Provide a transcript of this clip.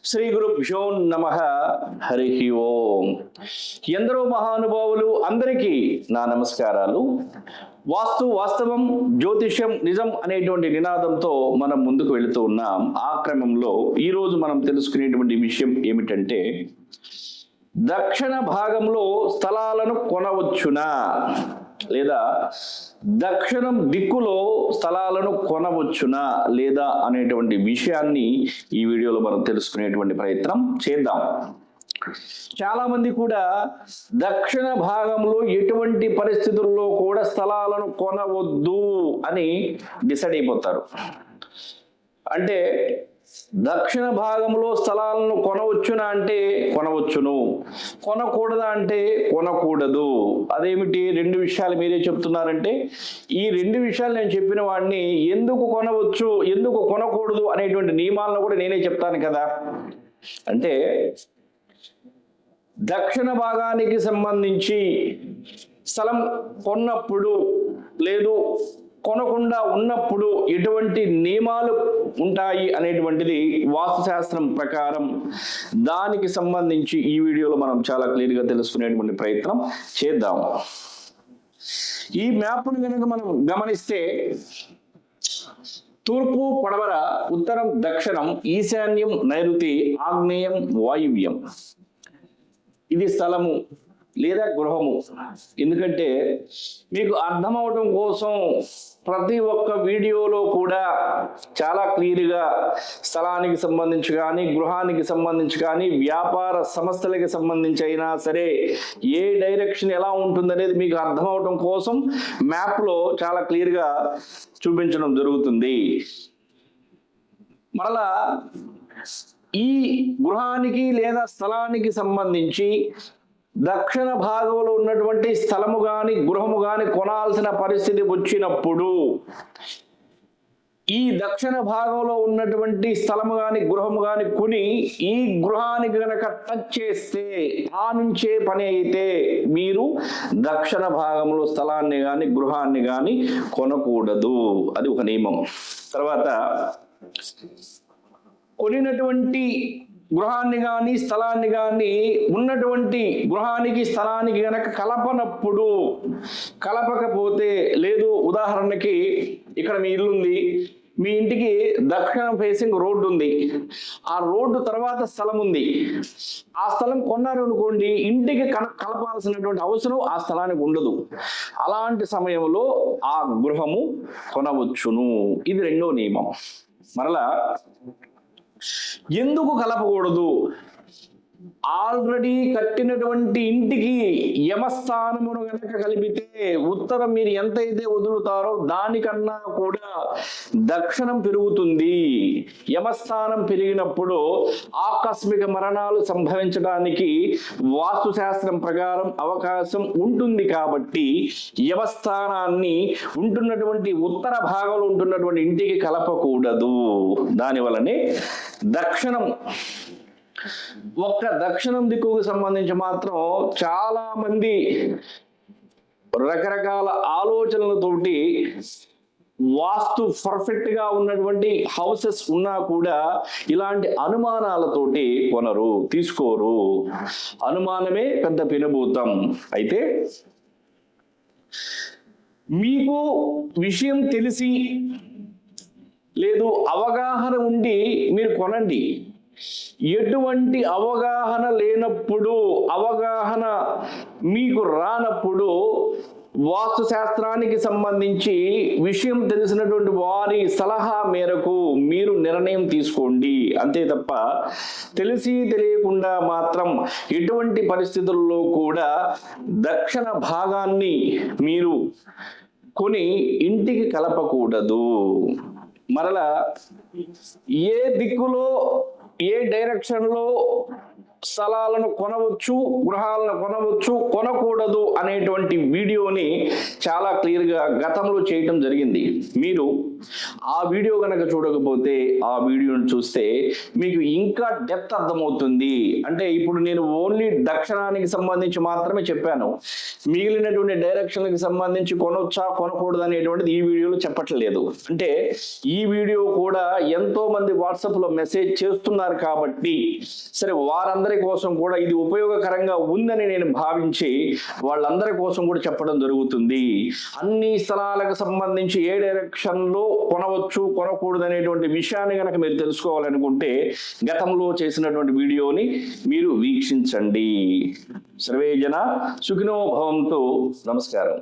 శ్రీ గురుభ్యో నమః. హరి ఓం. ఎందరో మహానుభావులు అందరికీ నా నమస్కారాలు. వాస్తవం జ్యోతిష్యం నిజం అనేటువంటి నినాదంతో మనం ముందుకు వెళుతూ ఉన్నాం. ఆ క్రమంలో ఈరోజు మనం తెలుసుకునేటువంటి విషయం ఏమిటంటే, దక్షిణ భాగంలో స్థలాలను కొనవచ్చునా లేదా దక్షిణం దిక్కులో స్థలాలను కొనవచ్చునా లేదా అనేటువంటి విషయాన్ని ఈ వీడియోలో మనం తెలుసుకునేటువంటి ప్రయత్నం చేద్దాం. చాలా మంది కూడా దక్షిణ భాగంలో ఎటువంటి పరిస్థితుల్లో కూడా స్థలాలను కొనవద్దు అని డిసైడ్ అయిపోతారు. అంటే దక్షిణ భాగంలో స్థలాలను కొనవచ్చునా అంటే కొనవచ్చును, కొనకూడదా అంటే కొనకూడదు. అదేమిటి? రెండు విషయాలు మీరే చెప్తున్నారంటే, ఈ రెండు విషయాలు నేను చెప్పిన వాడిని ఎందుకు కొనవచ్చు, ఎందుకు కొనకూడదు అనేటువంటి నియమాలను కూడా నేనే చెప్తాను కదా. అంటే దక్షిణ భాగానికి సంబంధించి స్థలం కొన్నప్పుడు లేదు కొనకుండా ఉన్నప్పుడు ఎటువంటి నియమాలు ఉంటాయి అనేటువంటిది వాస్తుశాస్త్రం ప్రకారం దానికి సంబంధించి ఈ వీడియోలో మనం చాలా క్లియర్గా తెలుసుకునేటువంటి ప్రయత్నం చేద్దాం. ఈ మ్యాప్ను కనుక మనం గమనిస్తే తూర్పు పడమర, ఉత్తరం దక్షిణం, ఈశాన్యం నైరుతి, ఆగ్నేయం వాయువ్యం. ఇది స్థలము లేదా గృహము. ఎందుకంటే మీకు అర్థమవటం కోసం ప్రతి ఒక్క వీడియోలో కూడా చాలా క్లియర్గా స్థలానికి సంబంధించి కానీ, గృహానికి సంబంధించి కానీ, వ్యాపార సంస్థలకి సంబంధించి అయినా సరే ఏ డైరెక్షన్ ఎలా ఉంటుందనేది మీకు అర్థమవటం కోసం మ్యాప్లో చాలా క్లియర్గా చూపించడం జరుగుతుంది. మరలా ఈ గృహానికి లేదా స్థలానికి సంబంధించి దక్షిణ భాగంలో ఉన్నటువంటి స్థలము కానీ గృహము కానీ కొనాల్సిన పరిస్థితి వచ్చినప్పుడు, ఈ దక్షిణ భాగంలో ఉన్నటువంటి స్థలము కానీ గృహము కానీ కొని ఈ గృహానికి కనుక టచ్ చేస్తే ఆ నుంచే పని అయితే మీరు దక్షిణ భాగంలో స్థలాన్ని కానీ గృహాన్ని కానీ కొనకూడదు. అది ఒక నియమం. తర్వాత కొనినటువంటి గృహాన్ని కానీ స్థలాన్ని కానీ ఉన్నటువంటి గృహానికి స్థలానికి గనక కలపకపోతే లేదు, ఉదాహరణకి ఇక్కడ మీ ఇల్లు ఉంది, మీ ఇంటికి దక్షిణ ఫేసింగ్ రోడ్డు ఉంది, ఆ రోడ్డు తర్వాత స్థలం ఉంది, ఆ స్థలం కొన్నారు అనుకోండి, ఇంటికి కలపాల్సినటువంటి అవసరం ఆ స్థలానికి ఉండదు. అలాంటి సమయంలో ఆ గృహము కొనవచ్చును. ఇది రెండో నియమం. మరలా ఎందుకు కలపకూడదు? ఆల్రెడీ కట్టినటువంటి ఇంటికి యమస్థానమును కనుక కలిపితే ఉత్తరం మీరు ఎంతైతే వదులుతారో దానికన్నా కూడా దక్షిణం పెరుగుతుంది. యమస్థానం పెరిగినప్పుడు ఆకస్మిక మరణాలు సంభవించడానికి వాస్తుశాస్త్రం ప్రకారం అవకాశం ఉంటుంది. కాబట్టి యమస్థానాన్ని ఉంటున్నటువంటి ఉత్తర భాగంలో ఉంటున్నటువంటి ఇంటికి కలపకూడదు. దానివల్లనే దక్షిణం దిక్కుకు సంబంధించి మాత్రం చాలా మంది రకరకాల ఆలోచనలతోటి వాస్తు పర్ఫెక్ట్ గా ఉన్నటువంటి హౌసెస్ ఉన్నా కూడా ఇలాంటి అనుమానాలతోటి కొనరు, తీసుకోరు. అనుమానమే పెద్ద పెనుభూతం. అయితే మీకు విషయం తెలిసి లేదు అవగాహన ఉండి మీరు కొనండి. ఎటువంటి అవగాహన లేనప్పుడు, అవగాహన మీకు రానప్పుడు వాస్తు శాస్త్రానికి సంబంధించి విషయం తెలిసినటువంటి వారి సలహా మేరకు మీరు నిర్ణయం తీసుకోండి. అంతే తప్ప తెలిసి తెలియకుండా మాత్రం ఎటువంటి పరిస్థితుల్లో కూడా దక్షిణ భాగాన్ని మీరు కొని ఇంటికి కలపకూడదు. మరలా ఏ దిక్కులో ఏ డైరెక్షన్లో స్థలాలను కొనవచ్చు, గృహాలను కొనవచ్చు, కొనకూడదు అనేటువంటి వీడియోని చాలా క్లియర్గా గతంలో చేయటం జరిగింది. మీరు ఆ వీడియో కనుక చూడకపోతే ఆ వీడియోని చూస్తే మీకు ఇంకా డెప్త్ అర్థమవుతుంది. అంటే ఇప్పుడు నేను ఓన్లీ దక్షిణానికి సంబంధించి మాత్రమే చెప్పాను, మిగిలినటువంటి డైరెక్షన్లకు సంబంధించి కొనొచ్చా కొనకూడదు అనేటువంటిది ఈ వీడియోలో చెప్పట్లేదు. అంటే ఈ వీడియో కూడా ఎంతో మంది వాట్సాప్లో మెసేజ్ చేస్తున్నారు కాబట్టి సరే వారందరి కోసం కూడా ఇది ఉపయోగకరంగా ఉందని నేను భావించి వాళ్ళందరి కోసం కూడా చెప్పడం జరుగుతుంది. అన్ని స్థలాలకు సంబంధించి ఏ డైరెక్షన్లో కొనవచ్చు కొనకూడదు అనేటువంటి విషయాన్ని కనుక మీరు తెలుసుకోవాలనుకుంటే గతంలో చేసినటువంటి వీడియోని మీరు వీక్షించండి. సర్వే జన సుఖినో భవంతు. నమస్కారం.